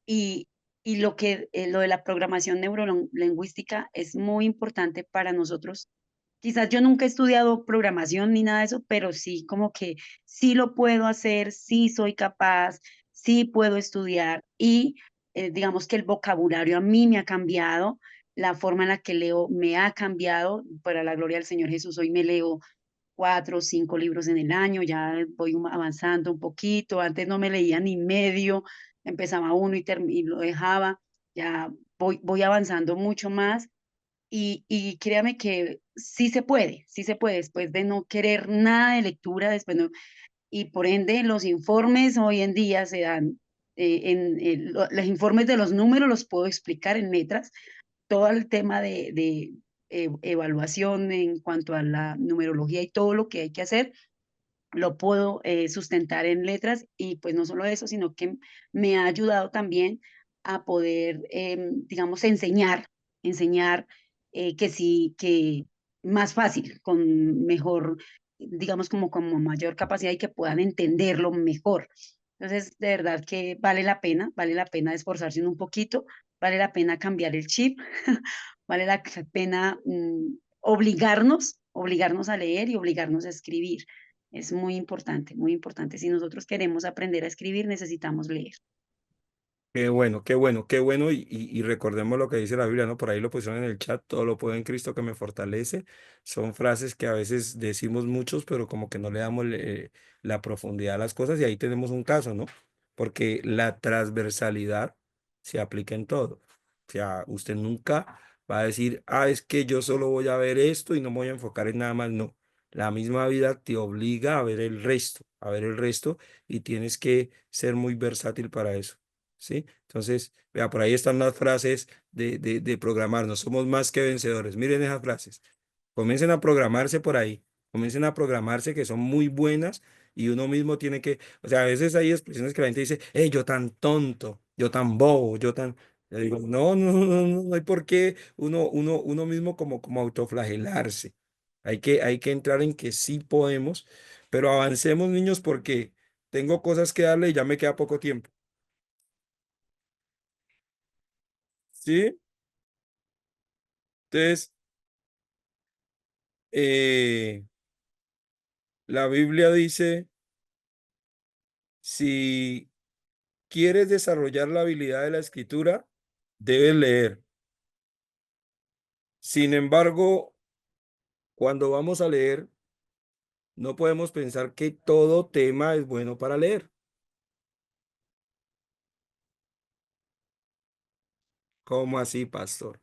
S10: Y, y lo de la programación neurolingüística es muy importante para nosotros quizás yo nunca he estudiado programación ni nada de eso, pero sí como que sí lo puedo hacer, sí soy capaz, sí puedo estudiar y digamos que el vocabulario a mí me ha cambiado, la forma en la que leo me ha cambiado, para la gloria del Señor Jesús, hoy me leo 4 o 5 libros en el año, ya voy avanzando un poquito, antes no me leía ni medio, empezaba uno y lo dejaba, ya voy avanzando mucho más y créame que sí se puede, después de no querer nada de lectura, después no, y por ende los informes hoy en día se dan, los informes de los números los puedo explicar en letras, todo el tema de evaluación en cuanto a la numerología y todo lo que hay que hacer, lo puedo sustentar en letras y pues no solo eso, sino que me ha ayudado también a poder, digamos, enseñar que sí, que más fácil, con mejor, digamos, como mayor capacidad y que puedan entenderlo mejor. Entonces, de verdad que vale la pena esforzarse un poquito, vale la pena cambiar el chip, vale la pena obligarnos a leer y obligarnos a escribir. Es muy importante, muy importante. Si nosotros queremos aprender a escribir, necesitamos leer.
S1: Qué bueno, qué bueno, qué bueno. Y recordemos lo que dice la Biblia, ¿no? Por ahí lo pusieron en el chat, todo lo puedo en Cristo que me fortalece. Son frases que a veces decimos muchos, pero como que no le damos la profundidad a las cosas y ahí tenemos un caso, ¿no? Porque la transversalidad se aplica en todo. O sea, usted nunca va a decir, ah, es que yo solo voy a ver esto y no me voy a enfocar en nada más. No, la misma vida te obliga a ver el resto, a ver el resto y tienes que ser muy versátil para eso. ¿Sí? Entonces, vea, por ahí están las frases de programarnos. Somos más que vencedores. Miren esas frases. Comiencen a programarse por ahí. Comiencen a programarse que son muy buenas y uno mismo tiene que, o sea, a veces hay expresiones que la gente dice, yo tan tonto, yo tan bobo, yo tan... Le digo, no, no, no, no, no hay por qué uno mismo como autoflagelarse. Hay que entrar en que sí podemos, pero avancemos, niños, porque tengo cosas que darle y ya me queda poco tiempo. ¿Sí? Entonces, eh, la Biblia dice, si quieres desarrollar la habilidad de la escritura, debes leer. Sin embargo, cuando vamos a leer, no podemos pensar que todo tema es bueno para leer. ¿Cómo así, pastor?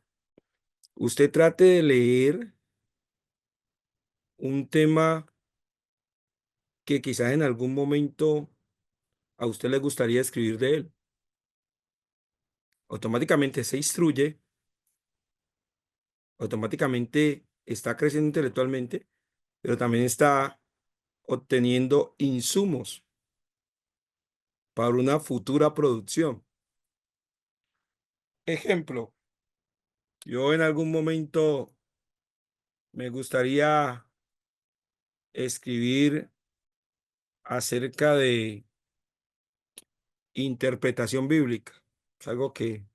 S1: Usted trate de leer un tema que quizás en algún momento a usted le gustaría escribir de él. Automáticamente se instruye, automáticamente está creciendo intelectualmente, pero también está obteniendo insumos para una futura producción. Ejemplo, yo en algún momento me gustaría escribir acerca de interpretación bíblica. Es algo que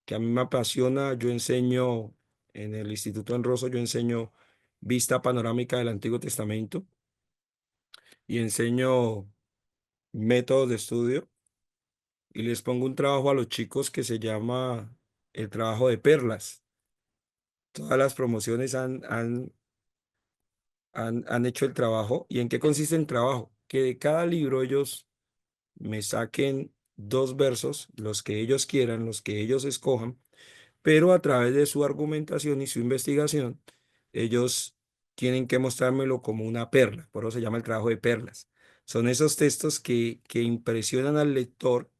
S1: a mí me apasiona. Yo enseño en el Instituto en Rosso, yo enseño vista panorámica del Antiguo Testamento y enseño métodos de estudio y les pongo un trabajo a los chicos que se llama el trabajo de perlas. Todas las promociones han hecho el trabajo. ¿Y en qué consiste el trabajo? Que de cada libro ellos me saquen 2 versos, los que ellos quieran, los que ellos escojan, pero a través de su argumentación y su investigación, ellos tienen que mostrármelo como una perla. Por eso se llama el trabajo de perlas. Son esos textos que impresionan al lector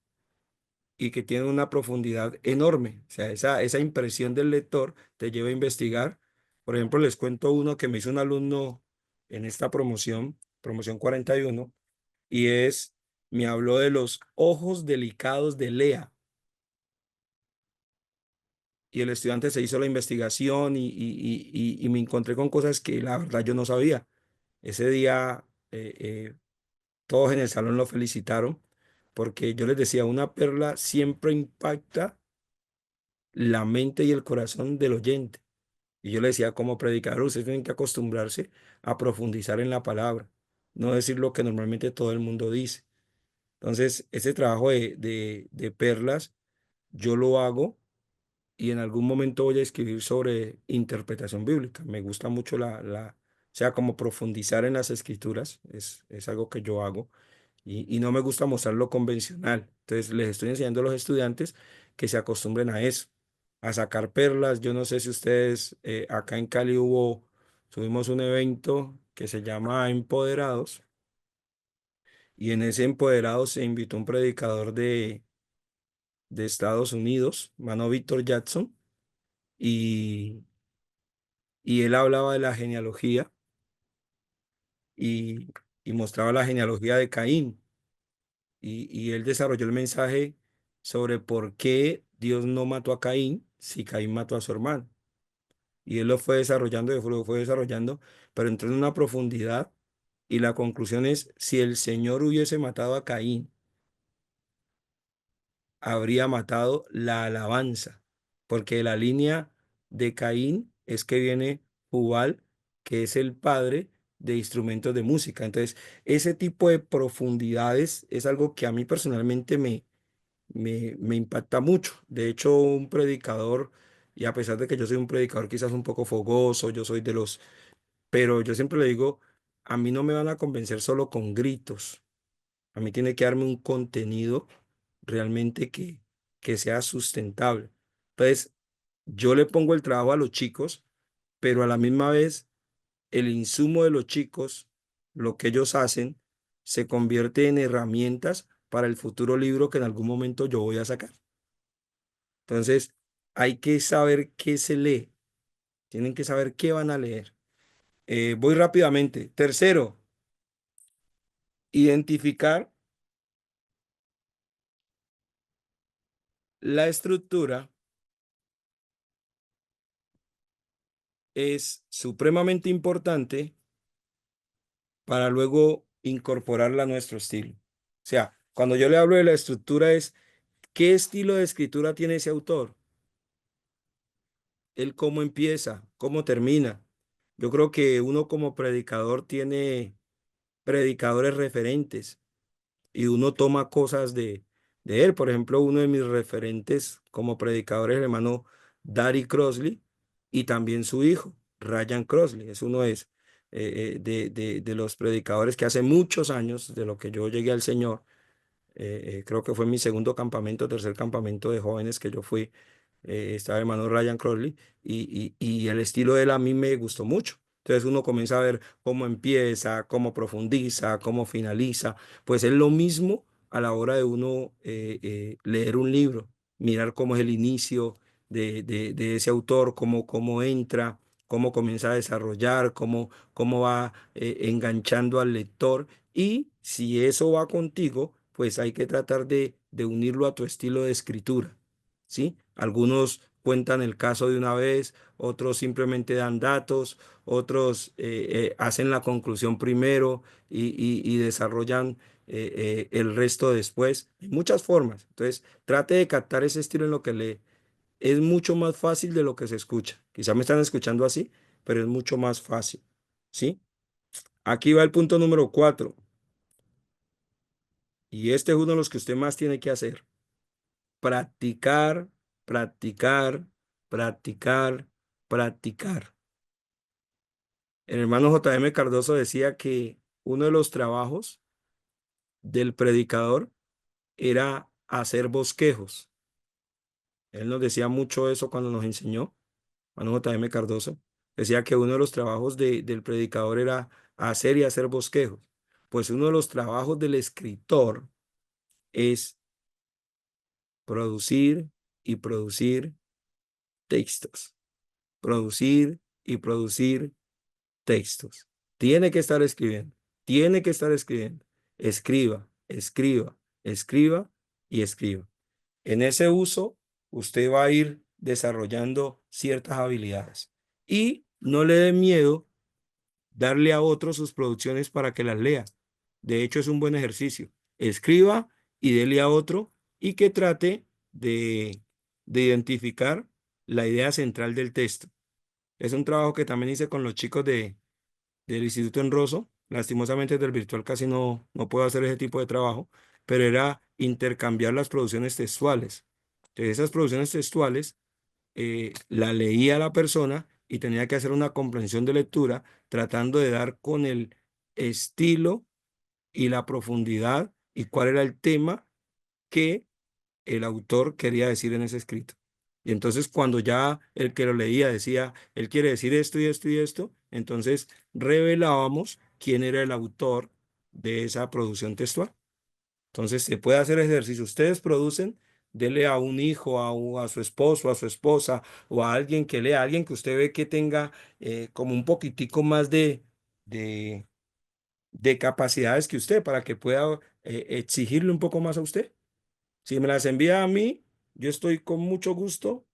S1: y que tienen una profundidad enorme. O sea, esa impresión del lector te lleva a investigar. Por ejemplo, les cuento uno que me hizo un alumno en esta promoción 41, y me habló de los ojos delicados de Lea. Y el estudiante se hizo la investigación y me encontré con cosas que la verdad yo no sabía. Ese día todos en el salón lo felicitaron porque yo les decía, una perla siempre impacta la mente y el corazón del oyente. Y yo le decía como predicador, ustedes tienen que acostumbrarse a profundizar en la palabra, no decir lo que normalmente todo el mundo dice. Entonces, ese trabajo de perlas, yo lo hago y en algún momento voy a escribir sobre interpretación bíblica. Me gusta mucho o sea, como profundizar en las escrituras, es algo que yo hago y no me gusta mostrar lo convencional. Entonces, les estoy enseñando a los estudiantes que se acostumbren a eso, a sacar perlas. Yo no sé si ustedes, acá en Cali tuvimos un evento que se llama Empoderados y en ese Empoderados se invitó un predicador de Estados Unidos, mano Víctor Jackson, y, y él hablaba de la genealogía y, y mostraba la genealogía de Caín. Y él desarrolló el mensaje sobre por qué Dios no mató a Caín si Caín mató a su hermano. Y él lo fue desarrollando, pero entró en una profundidad y la conclusión es, si el Señor hubiese matado a Caín, habría matado la alabanza, porque de la línea de Caín es que viene Jubal, que es el padre de instrumentos de música. Entonces, ese tipo de profundidades es algo que a mí personalmente me impacta mucho. De hecho, un predicador, y a pesar de que yo soy un predicador quizás un poco fogoso, yo soy de los, pero yo siempre le digo, a mí no me van a convencer solo con gritos. A mí tiene que darme un contenido realmente que sea sustentable. Entonces, yo le pongo el trabajo a los chicos, pero a la misma vez el insumo de los chicos, lo que ellos hacen, se convierte en herramientas para el futuro libro que en algún momento yo voy a sacar. Entonces, hay que saber qué se lee. Tienen que saber qué van a leer. Voy rápidamente. Tercero, identificar la estructura es supremamente importante para luego incorporarla a nuestro estilo. O sea, cuando yo le hablo de la estructura es, ¿qué estilo de escritura tiene ese autor? Él cómo empieza, cómo termina. Yo creo que uno como predicador tiene predicadores referentes y uno toma cosas de él. Por ejemplo, uno de mis referentes como predicador es el hermano Daddy Crossley y también su hijo, Ryan Crossley. Es uno de los predicadores que hace muchos años, de lo que yo llegué al Señor, creo que fue mi segundo campamento, tercer campamento de jóvenes que yo fui, estaba el hermano Ryan Crowley, y el estilo de él a mí me gustó mucho. Entonces uno comienza a ver cómo empieza, cómo profundiza, cómo finaliza. Pues es lo mismo a la hora de uno leer un libro, mirar cómo es el inicio de ese autor, cómo entra, cómo comienza a desarrollar, cómo va enganchando al lector. Y si eso va contigo, pues hay que tratar de unirlo a tu estilo de escritura, ¿sí? Algunos cuentan el caso de una vez, otros simplemente dan datos, otros hacen la conclusión primero y desarrollan el resto después. Hay muchas formas. Entonces, trate de captar ese estilo en lo que lee. Es mucho más fácil de lo que se escucha. Quizá me están escuchando así, pero es mucho más fácil, ¿sí? Aquí va el punto número 4. Y este es uno de los que usted más tiene que hacer. Practicar, practicar, practicar, practicar. El hermano J.M. Cardoso decía que uno de los trabajos del predicador era hacer bosquejos. Él nos decía mucho eso cuando nos enseñó, hermano J.M. Cardoso. Decía que uno de los trabajos del predicador era hacer y hacer bosquejos. Pues uno de los trabajos del escritor es producir y producir textos. Producir y producir textos. Tiene que estar escribiendo. Tiene que estar escribiendo. Escriba, escriba, escriba y escriba. En ese uso, usted va a ir desarrollando ciertas habilidades. Y no le dé miedo darle a otros sus producciones para que las lea. De hecho, es un buen ejercicio. Escriba y dele a otro y que trate de identificar la idea central del texto. Es un trabajo que también hice con los chicos del Instituto Enroso. Lastimosamente del virtual casi no puedo hacer ese tipo de trabajo, pero era intercambiar las producciones textuales. Entonces, esas producciones textuales la leía la persona y tenía que hacer una comprensión de lectura tratando de dar con el estilo y la profundidad y cuál era el tema que el autor quería decir en ese escrito. Y entonces cuando ya el que lo leía decía, él quiere decir esto y esto y esto, entonces revelábamos quién era el autor de esa producción textual. Entonces se puede hacer ejercicio. Ustedes producen, dele a un hijo, a su esposo, a su esposa o a alguien que lea, a alguien que usted ve que tenga como un poquitico más de, de capacidades que usted para que pueda exigirle un poco más a usted. Si me las envía a mí, yo estoy con mucho gusto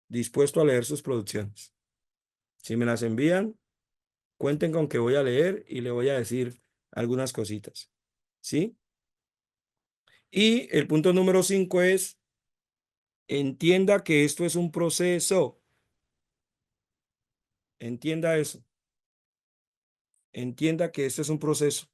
S1: dispuesto a leer sus producciones. Si me las envían, cuenten con que voy a leer y le voy a decir algunas cositas. ¿Sí? Y el punto número 5 es, entienda que esto es un proceso. Entienda eso. Entienda que esto es un proceso.